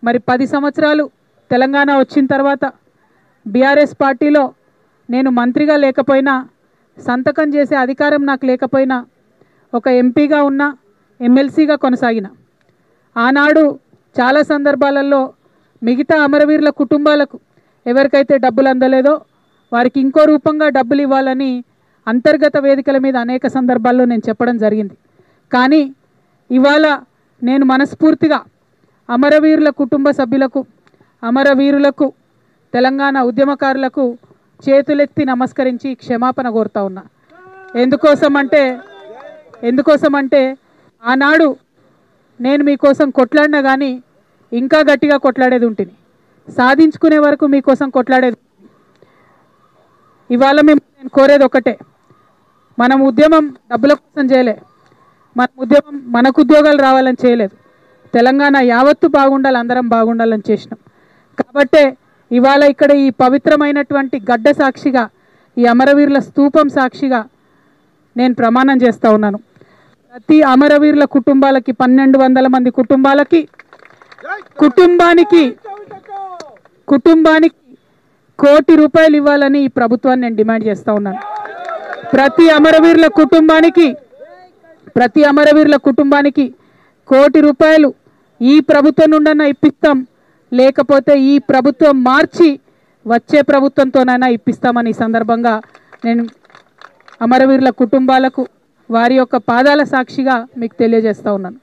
మరి 10 సంవత్సరాలు తెలంగాణ వచ్చిన తర్వాత బీఆర్ఎస్ పార్టీలో నేను మంత్రిగా లేకపోయినా, సంతకం చేసే అధికారం నాకు లేకపోయినా, ఒక ఎంపీగా ఉన్న, ఎమ్మెల్సీగా కొనసాగిన. ఆనాడు చాలా సందర్భాలలో మిగతా అమరవీరుల కుటుంబాలకు ఎవరికైతే డబ్బులు అందలేదో వారికి ఇంకో రూపంగా డబ్బులు ఇవ్వాలని అంతర్గత వేదికల మీద అనేక సందర్భాల్లో నేను చెప్పడం జరిగింది. కానీ ఇవాళ నేను మనస్ఫూర్తిగా అమరవీరుల కుటుంబ సభ్యులకు, అమరవీరులకు, తెలంగాణ ఉద్యమకారులకు చేతులెత్తి నమస్కరించి క్షమాపణ కోరుతా ఉన్నా. ఎందుకోసమంటే ఆనాడు నేను మీకోసం కొట్లాడినా కానీ ఇంకా గట్టిగా కొట్లాడేది ఉంటుంది, సాధించుకునే వరకు మీకోసం కొట్లాడేది. ఇవాళ నేను కోరేది ఒకటే, మనం ఉద్యమం డబ్బుల కోసం చేయలే, మన ఉద్యమం మనకు ఉద్యోగాలు రావాలని చేయలేదు, తెలంగాణ యావత్తు బాగుండాలి, అందరం బాగుండాలని చేసినాం. కాబట్టే ఇవాళ ఇక్కడ ఈ పవిత్రమైనటువంటి గడ్డ సాక్షిగా, ఈ అమరవీరుల స్తూపం సాక్షిగా నేను ప్రమాణం చేస్తూ ఉన్నాను. ప్రతి అమరవీరుల కుటుంబాలకి 1200 మంది కుటుంబానికి ₹1 కోటి ఇవ్వాలని ఈ ప్రభుత్వాన్ని నేను డిమాండ్ చేస్తూ ఉన్నాను. ప్రతి అమరవీరుల కుటుంబానికి ₹1 ఈ ప్రభుత్వం నుండన్నా ఇప్పిస్తాం, లేకపోతే ఈ ప్రభుత్వం మార్చి వచ్చే ప్రభుత్వంతోనైనా ఇప్పిస్తామని ఈ సందర్భంగా నేను అమరవీరుల కుటుంబాలకు వారి యొక్క పాదాల సాక్షిగా మీకు తెలియజేస్తూ ఉన్నాను.